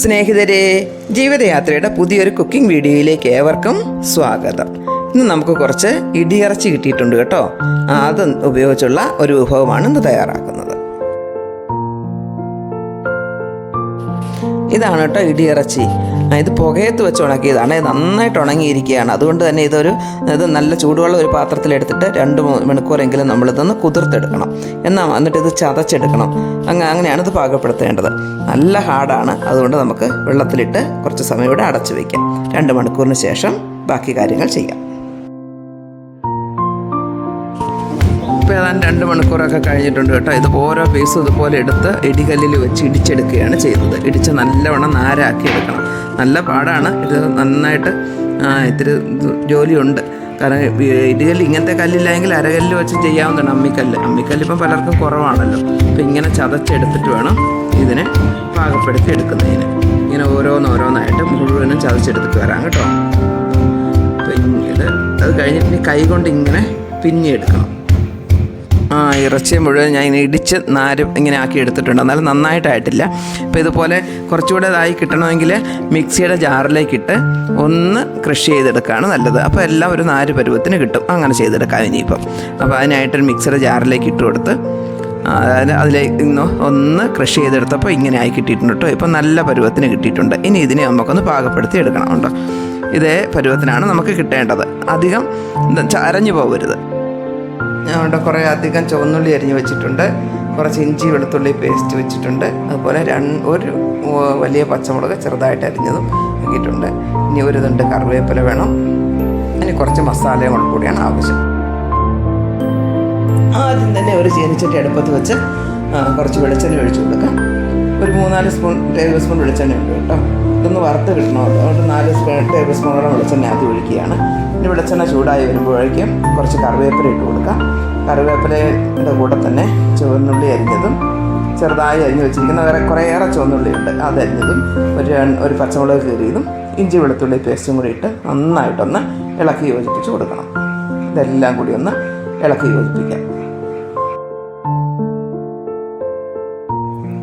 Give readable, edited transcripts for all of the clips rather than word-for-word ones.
സ്നേഹിതരെ, ജീവിതയാത്രയുടെ പുതിയൊരു കുക്കിംഗ് വീഡിയോയിലേക്ക് ഏവർക്കും സ്വാഗതം. ഇന്ന് നമുക്ക് കുറച്ച് ഇടിയിറച്ചി കിട്ടിയിട്ടുണ്ട് കേട്ടോ. അത് ഉപയോഗിച്ചുള്ള ഒരു വിഭവമാണ് ഇന്ന് തയ്യാറാക്കുന്നത്. ഇതാണ് കേട്ടോ ഇടിയിറച്ചി. ഇത് പുകയത്ത് വെച്ച് ഉണക്കിയതാണ്. ഇത് നന്നായിട്ട് ഉണങ്ങിയിരിക്കുകയാണ്. അതുകൊണ്ട് തന്നെ ഇത് നല്ല ചൂടുവെള്ളം ഒരു പാത്രത്തിലെടുത്തിട്ട് 2 മണിക്കൂറെങ്കിലും നമ്മളിതൊന്ന് കുതിർത്തെടുക്കണം. എന്നിട്ട് ഇത് ചതച്ചെടുക്കണം. അങ്ങനെയാണ് ഇത് പാകപ്പെടുത്തേണ്ടത്. നല്ല ഹാർഡാണ്. അതുകൊണ്ട് നമുക്ക് വെള്ളത്തിലിട്ട് കുറച്ച് സമയം ഇവിടെ അടച്ചു വയ്ക്കാം. 2 മണിക്കൂറിന് ശേഷം ബാക്കി കാര്യങ്ങൾ ചെയ്യാം. ഇപ്പോൾ ഏതാണ്ട് 2 മണിക്കൂറൊക്കെ കഴിഞ്ഞിട്ടുണ്ട് കേട്ടോ. ഇത് ഓരോ പീസും ഇതുപോലെ എടുത്ത് ഇടികല്ലിൽ വെച്ച് ഇടിച്ചെടുക്കുകയാണ് ചെയ്തത്. ഇടിച്ച് നല്ലവണ്ണം നാരാക്കി എടുക്കണം. നല്ല പാടാണ് ഇത്. നന്നായിട്ട് ഇത്തിരി ജോലിയുണ്ട്. കാരണം ഇടികല്ല് ഇങ്ങനത്തെ കല്ലില്ലെങ്കിൽ അരകല്ല് വെച്ച് ചെയ്യാവുന്നതാണ്. അമ്മിക്കല്ല് ഇപ്പം പലർക്കും കുറവാണല്ലോ. അപ്പം ഇങ്ങനെ ചതച്ചെടുത്തിട്ട് വേണം ഇതിനെ പാകപ്പെടുത്തി എടുക്കുന്നതിന്. ഇങ്ങനെ ഓരോന്നായിട്ട് മുഴുവനും ചതച്ചെടുത്തിട്ട് വരാം കേട്ടോ. അത് കഴിഞ്ഞിട്ട് കൈ കൊണ്ട് ഇങ്ങനെ പിന്നിയെടുക്കണം. ഇറച്ചി മുഴുവൻ ഞാൻ ഇങ്ങനെ ഇടിച്ച് നാരും ഇങ്ങനെ ആക്കി എടുത്തിട്ടുണ്ട്. എന്നാലും നന്നായിട്ടായിട്ടില്ല. അപ്പോൾ ഇതുപോലെ കുറച്ചുകൂടെ ഇതായി കിട്ടണമെങ്കിൽ മിക്സിയുടെ ജാറിലേക്കിട്ട് ഒന്ന് ക്രഷ് ചെയ്തെടുക്കുകയാണ് നല്ലത്. അപ്പോൾ എല്ലാം ഒരു നാര് പരുവത്തിന് കിട്ടും. അങ്ങനെ ചെയ്തെടുക്കാം ഇനിയിപ്പം. അപ്പോൾ അതിനായിട്ടൊരു മിക്സിയുടെ ജാറിലേക്ക് ഇട്ട് കൊടുത്ത് അതിലേക്ക് ഒന്ന് ക്രഷ് ചെയ്തെടുത്തപ്പോൾ ഇങ്ങനെ ആയി കിട്ടിയിട്ടുണ്ട് കേട്ടോ. ഇപ്പം നല്ല പരുവത്തിന് കിട്ടിയിട്ടുണ്ട്. ഇനി ഇതിനെ നമുക്കൊന്ന് പാകപ്പെടുത്തി എടുക്കണം കേട്ടോ. ഇതേ പരുവത്തിനാണ് നമുക്ക് കിട്ടേണ്ടത്. അധികം അരഞ്ഞു പോകരുത്. ഞാൻ ഇവിടെ കുറേ അധികം ചുവന്നുള്ളി അരിഞ്ഞ് വെച്ചിട്ടുണ്ട്. കുറച്ച് ഇഞ്ചി വെളുത്തുള്ളി പേസ്റ്റ് വെച്ചിട്ടുണ്ട്. അതുപോലെ ഒരു വലിയ പച്ചമുളക് ചെറുതായിട്ട് അരിഞ്ഞതും ആക്കിയിട്ടുണ്ട്. ഇനി ഒരു തുണ്ട് കറിവേപ്പില വേണം. ഇനി കുറച്ച് മസാലയും കൂടിയാണ് ആവശ്യം. ആദ്യം തന്നെ ഒരു ചീനിച്ചട്ടി അടുപ്പത്ത് വെച്ച് കുറച്ച് വെളിച്ചെണ്ണ ഒഴിച്ചു കൊടുക്കാം. ഒരു 3-4 ടേബിൾ സ്പൂൺ വെളിച്ചെണ്ണ ഉണ്ട് കേട്ടോ. ഇതൊന്ന് വറുത്ത് കിട്ടണമല്ലോ. അതുകൊണ്ട് 4 ടേബിൾ സ്പൂണോളം വെളിച്ചെണ്ണ ആദ്യം ഒഴിക്കുകയാണ്. ഇനി വെളിച്ചെണ്ണ ചൂടായി വരുമ്പോഴേക്കും കുറച്ച് കറിവേപ്പില ഇട്ട് കൊടുക്കാം. കറിവേപ്പിലയുടെ കൂടെ തന്നെ ചുവന്നുള്ളി അരിഞ്ഞതും ചെറുതായി അരിഞ്ഞ് വെച്ചിരിക്കുന്ന കുറേയേറെ ചുവന്നുള്ളി ഉണ്ട്. അതരിഞ്ഞതും ഒരു പച്ചമുളക് കീറിയതും ഇഞ്ചി വെളുത്തുള്ളി പേസ്റ്റും കൂടി ഇട്ട് നന്നായിട്ടൊന്ന് ഇളക്കി യോജിപ്പിച്ച് കൊടുക്കണം. ഇതെല്ലാം കൂടി ഒന്ന് ഇളക്കി യോജിപ്പിക്കാം.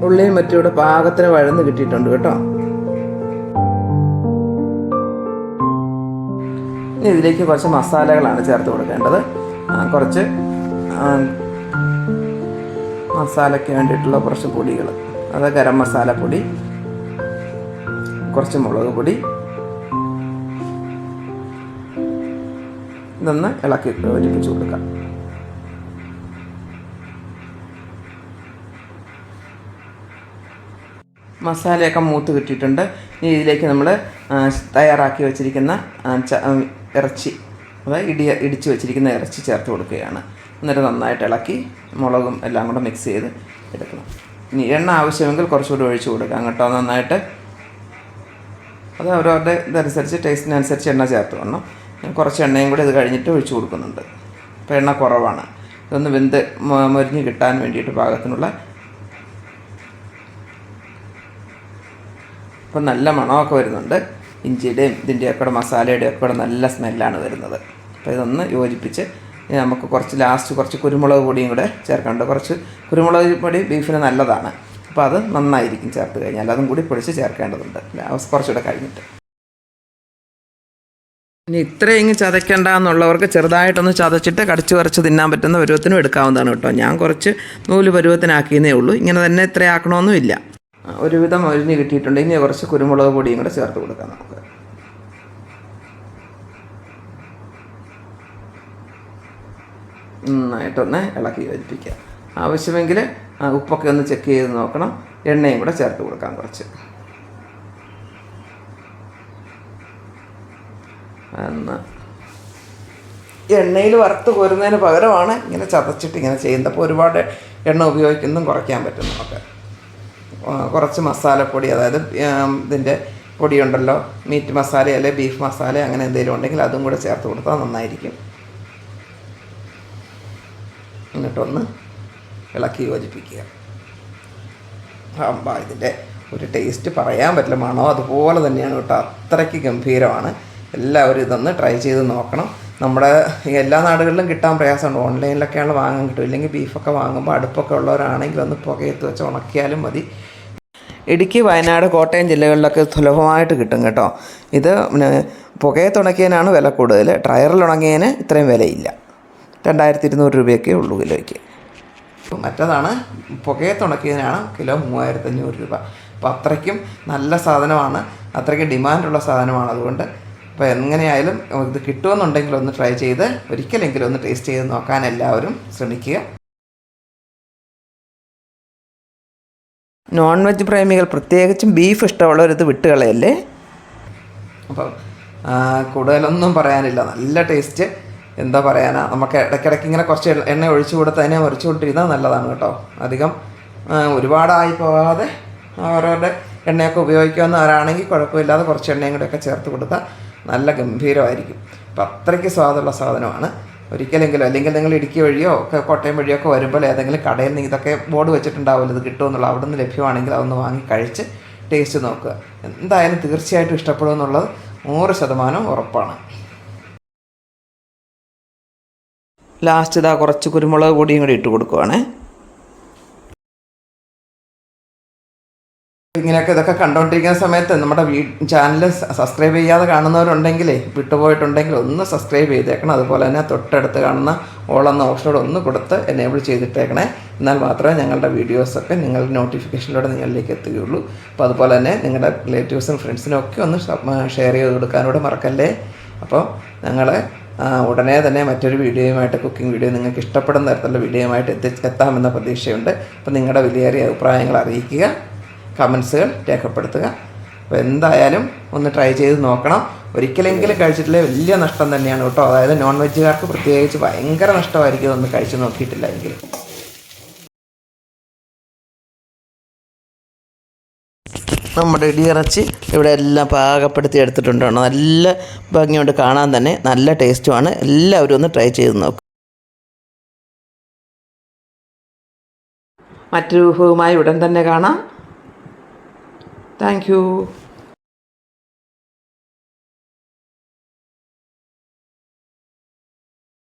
ഉള്ളിയും മറ്റും ഇവിടെ പാകത്തിന് വഴന്ന് കിട്ടിയിട്ടുണ്ട് കേട്ടോ. ഇനി ഇതിലേക്ക് കുറച്ച് മസാലകളാണ് ചേർത്ത് കൊടുക്കേണ്ടത്. കുറച്ച് മസാലയ്ക്ക് വേണ്ടിയിട്ടുള്ള കുറച്ച് പൊടികൾ. അത് ഗരം മസാല പൊടി, കുറച്ച് മുളക് പൊടി. ഇതൊന്ന് ഇളക്കി യോജിപ്പിച്ച് കൊടുക്കാം. മസാലയൊക്കെ മൂത്ത് കിട്ടിയിട്ടുണ്ട്. ഇനി ഇതിലേക്ക് നമ്മൾ തയ്യാറാക്കി വെച്ചിരിക്കുന്ന ഇറച്ചി, അതായത് ഇടിച്ച് വെച്ചിരിക്കുന്ന ഇറച്ചി ചേർത്ത് കൊടുക്കുകയാണ്. എന്നിട്ട് നന്നായിട്ട് ഇളക്കി മുളകും എല്ലാം കൂടെ മിക്സ് ചെയ്ത് എടുക്കണം. ഇനി എണ്ണ ആവശ്യമെങ്കിൽ കുറച്ചുകൂടി ഒഴിച്ച് കൊടുക്കാം കേട്ടോ. നന്നായിട്ട് അത് അവരവരുടെ ഇതനുസരിച്ച് ടേസ്റ്റിനനുസരിച്ച് എണ്ണ ചേർത്ത് വേണം. കുറച്ച് എണ്ണയും കൂടി ഇത് കഴിഞ്ഞിട്ട് ഒഴിച്ച് കൊടുക്കുന്നുണ്ട്. അപ്പോൾ എണ്ണ കുറവാണ്. ഇതൊന്ന് വെന്ത് മൊരിഞ്ഞ് കിട്ടാൻ വേണ്ടിയിട്ട് പാകത്തിനുള്ള. ഇപ്പം നല്ല മണമൊക്കെ വരുന്നുണ്ട്. ഇഞ്ചിയുടെയും ഇതിൻ്റെയൊക്കെ കൂടെ മസാലയുടെയും ഒക്കെ കൂടെ നല്ല സ്മെല്ലാണ് വരുന്നത്. അപ്പോൾ ഇതൊന്ന് യോജിപ്പിച്ച് നമുക്ക് കുറച്ച് കുരുമുളക് പൊടിയും കൂടെ ചേർക്കാനുണ്ട്. കുറച്ച് കുരുമുളക് പൊടി ബീഫിന് നല്ലതാണ്. അപ്പോൾ അത് നന്നായിരിക്കും ചേർത്ത് കഴിഞ്ഞാൽ. അതും കൂടി പൊടിച്ച് ചേർക്കേണ്ടതുണ്ട് കുറച്ചുകൂടെ കഴിഞ്ഞിട്ട്. ഇനി ഇത്രയും ചതയ്ക്കേണ്ട എന്നുള്ളവർക്ക് ചെറുതായിട്ടൊന്ന് ചതച്ചിട്ട് കടിച്ചു കുറച്ച് തിന്നാൻ പറ്റുന്ന പരുവത്തിനും എടുക്കാവുന്നതാണ് കേട്ടോ. ഞാൻ കുറച്ച് നൂല് പരുവത്തിനാക്കിയതേ ഉള്ളൂ. ഇങ്ങനെ തന്നെ ഇത്രയാക്കണമെന്നുമില്ല. ഒരുവിധം ഒഴിഞ്ഞ് കിട്ടിയിട്ടുണ്ട്. ഇനി കുറച്ച് കുരുമുളക് പൊടിയും കൂടെ ചേർത്ത് കൊടുക്കാം നമുക്ക്. നന്നായിട്ടൊന്ന് ഇളക്കി യോജിപ്പിക്കാം. ആവശ്യമെങ്കിൽ ഉപ്പൊക്കെ ഒന്ന് ചെക്ക് ചെയ്ത് നോക്കണം. എണ്ണയും കൂടെ ചേർത്ത് കൊടുക്കാം കുറച്ച്. എണ്ണയിൽ വറുത്ത് കോരുന്നതിന് പകരമാണ് ഇങ്ങനെ ചതച്ചിട്ട് ഇങ്ങനെ ചെയ്യുന്നത്. അപ്പോൾ ഒരുപാട് എണ്ണ ഉപയോഗിക്കുന്നതും കുറയ്ക്കാൻ പറ്റും നമുക്ക്. കുറച്ച് മസാലപ്പൊടി, അതായത് ഇതിൻ്റെ പൊടിയുണ്ടല്ലോ, മീറ്റ് മസാല അല്ലെങ്കിൽ ബീഫ് മസാല അങ്ങനെ എന്തെങ്കിലും ഉണ്ടെങ്കിൽ അതും കൂടെ ചേർത്ത് കൊടുത്താൽ നന്നായിരിക്കും. എന്നിട്ടൊന്ന് ഇളക്കി യോജിപ്പിക്കുക. ഇതിൻ്റെ ഒരു ടേസ്റ്റ് പറയാൻ പറ്റില്ല. മണം അതുപോലെ തന്നെയാണ് കേട്ടോ. അത്രയ്ക്ക് ഗംഭീരമാണ്. എല്ലാവരും ഇതൊന്ന് ട്രൈ ചെയ്ത് നോക്കണം. നമ്മുടെ എല്ലാ നാടുകളിലും കിട്ടാൻ പ്രയാസമുണ്ട്. ഓൺലൈനിലൊക്കെയാണ് വാങ്ങാൻ കിട്ടും. ഇല്ലെങ്കിൽ ബീഫൊക്കെ വാങ്ങുമ്പോൾ അടുപ്പൊക്കെ ഉള്ളവരാണെങ്കിൽ ഒന്ന് പുകയത്ത് വെച്ച് ഉണക്കിയാലും മതി. ഇടുക്കി, വയനാട്, കോട്ടയം ജില്ലകളിലൊക്കെ സുലഭമായിട്ട് കിട്ടും കേട്ടോ. ഇത് പുകയത്തുണക്കിയതിനാണ് വില കൂടുതൽ. ഡ്രയറിൽ ഉണങ്ങിയതിന് ഇത്രയും വിലയില്ല. 2200 രൂപയൊക്കെ ഉള്ളൂ കിലോയ്ക്ക്. മറ്റേതാണ് പുകയത്തുണക്കിയതിനാണ് കിലോ 3500 രൂപ. അപ്പോൾ അത്രയ്ക്കും നല്ല സാധനമാണ്, അത്രയ്ക്കും ഡിമാൻഡുള്ള സാധനമാണ്. അതുകൊണ്ട് അപ്പോൾ എങ്ങനെയായാലും ഇത് കിട്ടുമെന്നുണ്ടെങ്കിൽ ഒന്ന് ട്രൈ ചെയ്ത് ഒരിക്കലെങ്കിലും ഒന്ന് ടേസ്റ്റ് ചെയ്ത് നോക്കാൻ എല്ലാവരും ശ്രമിക്കുക. നോൺ വെജ് പ്രേമികൾ, പ്രത്യേകിച്ചും ബീഫ് ഇഷ്ടമുള്ളവരിത് വിട്ടുകളയല്ലേ. അപ്പം കൂടുതലൊന്നും പറയാനില്ല. നല്ല ടേസ്റ്റ്. എന്താ പറയാനാ, നമുക്ക് ഇടയ്ക്കിടയ്ക്ക് ഇങ്ങനെ കുറച്ച് എണ്ണ ഒഴിച്ചു കൊടുത്ത് അതിനെ മുറിച്ചുകൊണ്ടിരുന്നാൽ നല്ലതാണ് കേട്ടോ. അധികം ഒരുപാടായി പോകാതെ അവരവരുടെ എണ്ണയൊക്കെ ഉപയോഗിക്കാവുന്നവരാണെങ്കിൽ കുഴപ്പമില്ലാതെ കുറച്ച് എണ്ണയും കൂടെയൊക്കെ ചേർത്ത് കൊടുത്താൽ നല്ല ഗംഭീരമായിരിക്കും. അപ്പം അത്രയ്ക്ക് സ്വാദുള്ള സാധനമാണ്. ഒരിക്കലെങ്കിലും, അല്ലെങ്കിൽ നിങ്ങൾ ഇടുക്കി വഴിയോ ഒക്കെ കോട്ടയം വഴിയോ ഒക്കെ വരുമ്പോൾ ഏതെങ്കിലും കടയിൽ നിന്ന് ഇതൊക്കെ ബോർഡ് വെച്ചിട്ടുണ്ടാവില്ല ഇത് കിട്ടുമെന്നുള്ള, അവിടെ നിന്ന് ലഭ്യമാണെങ്കിൽ അതൊന്ന് വാങ്ങി കഴിച്ച് ടേസ്റ്റ് നോക്കുക. എന്തായാലും തീർച്ചയായിട്ടും ഇഷ്ടപ്പെടുമെന്നുള്ളത് 100% ഉറപ്പാണ്. ലാസ്റ്റ് ഇതാ കുറച്ച് കുരുമുളക് പൊടിയും കൂടി ഇട്ട് കൊടുക്കുവാണേ. ഇങ്ങനെയൊക്കെ ഇതൊക്കെ കണ്ടുകൊണ്ടിരിക്കുന്ന സമയത്ത് നമ്മുടെ ചാനൽ സബ്സ്ക്രൈബ് ചെയ്യാതെ കാണുന്നവരുണ്ടെങ്കിലേ, വിട്ടുപോയിട്ടുണ്ടെങ്കിൽ ഒന്ന് സബ്സ്ക്രൈബ് ചെയ്തേക്കണം. അതുപോലെ തന്നെ തൊട്ടടുത്ത് കാണുന്ന ഓൾ എന്ന ഓപ്ഷനോട് ഒന്ന് കൊടുത്ത് എനേബിൾ ചെയ്തിട്ടേക്കണേ. എന്നാൽ മാത്രമേ ഞങ്ങളുടെ വീഡിയോസൊക്കെ നിങ്ങളുടെ നോട്ടിഫിക്കേഷനിലൂടെ നിങ്ങളിലേക്ക് എത്തുകയുള്ളൂ. അപ്പോൾ അതുപോലെ തന്നെ നിങ്ങളുടെ റിലേറ്റീവ്സും ഫ്രണ്ട്സിനും ഒക്കെ ഒന്ന് ഷെയർ ചെയ്ത് കൊടുക്കാനൂടെ മറക്കല്ലേ. അപ്പോൾ ഞങ്ങൾ ഉടനെ തന്നെ മറ്റൊരു വീഡിയോയുമായിട്ട്, കുക്കിംഗ് വീഡിയോ നിങ്ങൾക്ക് ഇഷ്ടപ്പെടുന്ന തരത്തിലുള്ള വീഡിയോയുമായിട്ട് എത്താമെന്ന പ്രതീക്ഷയുണ്ട്. അപ്പോൾ നിങ്ങളുടെ വിലയേറിയ അഭിപ്രായങ്ങൾ അറിയിക്കുക, കമൻസുകൾ രേഖപ്പെടുത്തുക. അപ്പോൾ എന്തായാലും ഒന്ന് ട്രൈ ചെയ്ത് നോക്കണം. ഒരിക്കലെങ്കിലും കഴിച്ചിട്ടില്ലേ വലിയ നഷ്ടം തന്നെയാണ് കേട്ടോ. അതായത് നോൺ വെജുകാർക്ക് പ്രത്യേകിച്ച് ഭയങ്കര നഷ്ടമായിരിക്കും ഒന്ന് കഴിച്ച് നോക്കിയിട്ടില്ല എങ്കിൽ. നമ്മുടെ ഇടിയിറച്ചി ഇവിടെ എല്ലാം പാകപ്പെടുത്തി എടുത്തിട്ടുണ്ട്. നല്ല ഭംഗിയുണ്ട് കാണാൻ തന്നെ, നല്ല ടേസ്റ്റുമാണ്. എല്ലാവരും ഒന്ന് ട്രൈ ചെയ്ത് നോക്കും. മറ്റൊരു വിഭവമായി ഉടൻ തന്നെ കാണാം. Thank you.